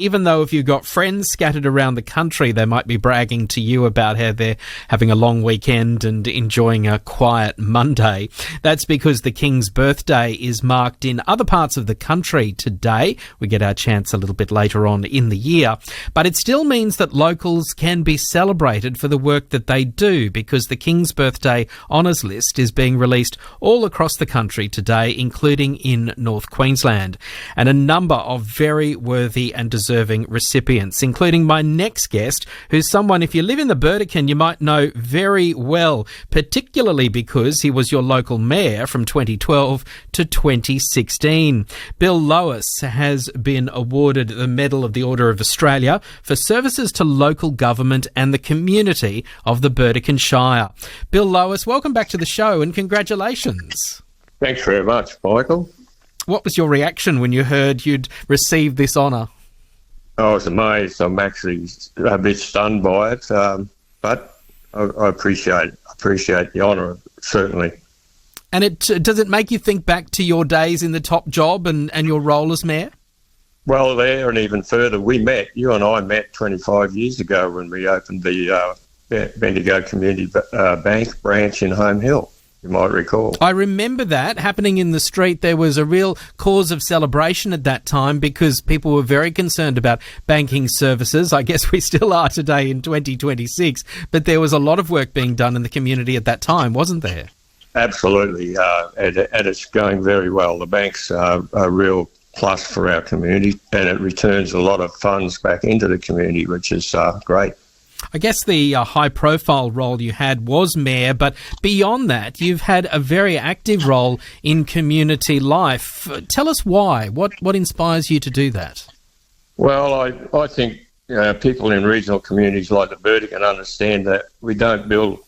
Even though if you've got friends scattered around the country, they might be bragging to you about how they're having a long weekend and enjoying a quiet Monday. That's because the King's birthday is marked in other parts of the country today. We get our chance a little bit later on in the year. But it still means that locals can be celebrated for the work that they do, because the King's Birthday Honours List is being released all across the country today, including in North Queensland. And a number of very worthy and deserving recipients, including my next guest, who's someone, if you live in the Burdekin, you might know very well, particularly because he was your local mayor from 2012 to 2016. Bill Lowis has been awarded the Medal of the Order of Australia for services to local government and the community of the Burdekin Shire. Bill Lowis, welcome back to the show and congratulations. Thanks very much, Michael. What was your reaction when you heard you'd received this honour? I was amazed. I'm actually a bit stunned by it, but I appreciate the honour, certainly. And does it make you think back to your days in the top job and your role as mayor? Well, there and even further, you and I met 25 years ago when we opened the Bendigo Community Bank branch in Home Hill. You might recall. I remember that happening in the street. There was a real cause of celebration at that time because people were very concerned about banking services. I guess we still are today in 2026, but there was a lot of work being done in the community at that time, wasn't there? Absolutely, and it's going very well. The bank's a real plus for our community, and it returns a lot of funds back into the community, which is great. I guess the high-profile role you had was mayor, but beyond that, you've had a very active role in community life. Tell us why. What inspires you to do that? Well, I think people in regional communities like the Burdekin understand that we don't build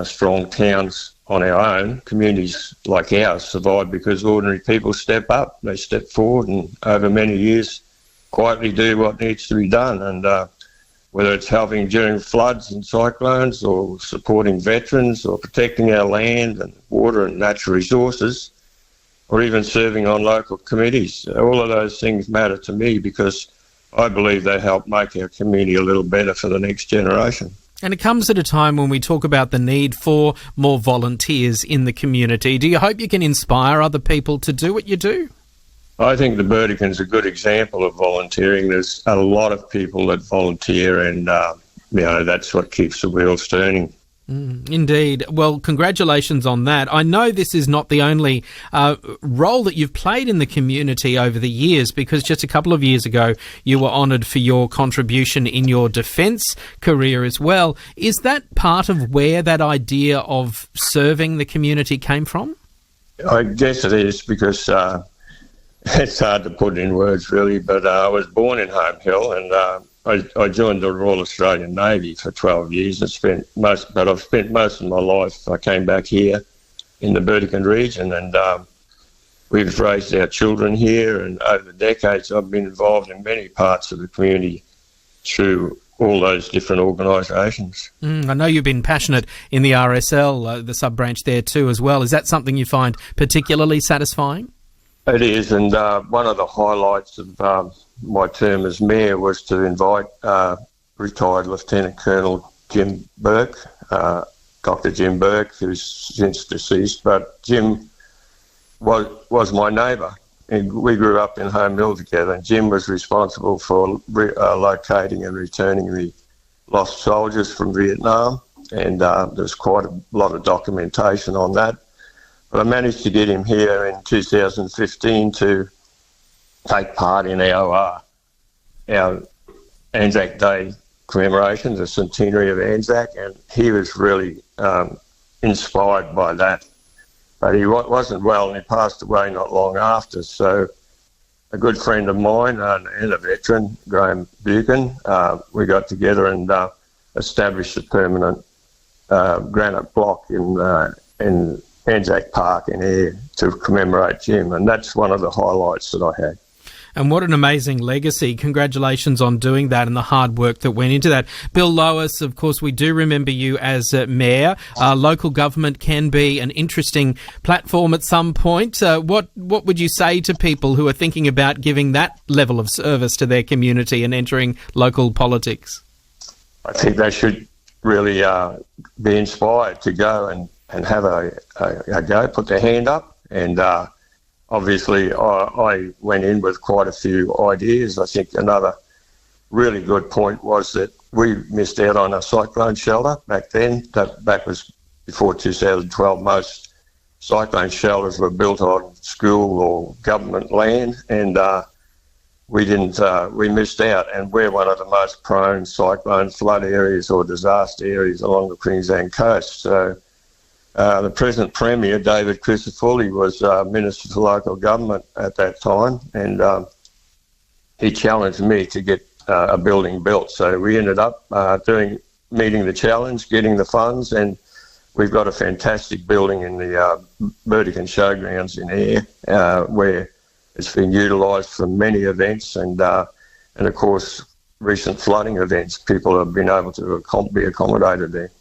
strong towns on our own. Communities like ours survive because ordinary people step up. They step forward and over many years quietly do what needs to be done. And whether it's helping during floods and cyclones or supporting veterans or protecting our land and water and natural resources, or even serving on local committees, all of those things matter to me because I believe they help make our community a little better for the next generation. And it comes at a time when we talk about the need for more volunteers in the community. Do you hope you can inspire other people to do what you do? I think the Burdekin's a good example of volunteering. There's a lot of people that volunteer and, that's what keeps the wheels turning. Indeed. Well, congratulations on that. I know this is not the only role that you've played in the community over the years, because just a couple of years ago you were honoured for your contribution in your defence career as well. Is that part of where that idea of serving the community came from? I guess it is because... it's hard to put in words, really, but I was born in Home Hill, and I joined the Royal Australian Navy for 12 years. I've spent most of my life. I came back here in the Burdekin region, and we've raised our children here. And over the decades, I've been involved in many parts of the community through all those different organisations. I know you've been passionate in the RSL, the sub-branch there too, as well. Is that something you find particularly satisfying? It is, and one of the highlights of my term as mayor was to invite retired Lieutenant Colonel Jim Burke, Dr. Jim Burke, who's since deceased, but Jim was my neighbour, and we grew up in Home Hill together, and Jim was responsible for locating and returning the lost soldiers from Vietnam, and there's quite a lot of documentation on that. But I managed to get him here in 2015 to take part in our Anzac Day commemoration, the centenary of Anzac, and he was really inspired by that. But he wasn't well, and he passed away not long after. So a good friend of mine and a veteran, Graham Buchan, we got together and established a permanent granite block in Anzac Park in Ayr to commemorate Jim, and that's one of the highlights that I had. And what an amazing legacy. Congratulations on doing that and the hard work that went into that. Bill Lowis, of course, we do remember you as Mayor. Local government can be an interesting platform at some point. What would you say to people who are thinking about giving that level of service to their community and entering local politics? I think they should really be inspired to go and have a go, put their hand up. And obviously I went in with quite a few ideas. I think another really good point was that we missed out on a cyclone shelter back then. That was before 2012. Most cyclone shelters were built on school or government land, and we missed out, and we're one of the most prone cyclone flood areas or disaster areas along the Queensland coast. So the present Premier, David Crisafulli, was Minister for Local Government at that time, and he challenged me to get a building built. So we ended up meeting the challenge, getting the funds, and we've got a fantastic building in the Burdekin Showgrounds in Ayr, where it's been utilised for many events, and of course recent flooding events. People have been able to be accommodated there.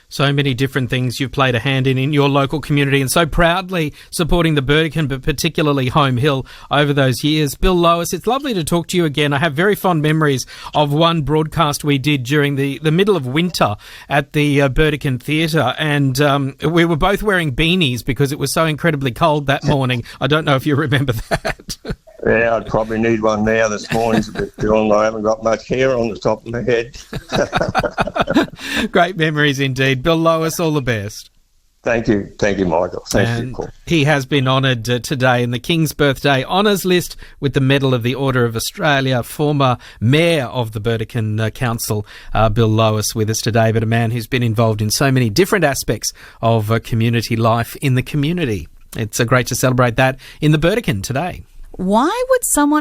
So many different things you've played a hand in your local community, and so proudly supporting the Burdekin, but particularly Home Hill over those years. Bill Lowis, it's lovely to talk to you again. I have very fond memories of one broadcast we did during the middle of winter at the Burdekin Theatre, and we were both wearing beanies because it was so incredibly cold that morning. I don't know if you remember that. Yeah, I'd probably need one now. This morning's a bit cool, and I haven't got much hair on the top of my head. Great memories indeed. Bill Lowis, all the best. Thank you, Michael. Thanks for your call. He has been honoured today in the King's Birthday Honours List with the Medal of the Order of Australia, former Mayor of the Burdekin Council, Bill Lowis, with us today, but a man who's been involved in so many different aspects of community life in the community. It's great to celebrate that in the Burdekin today. Why would someone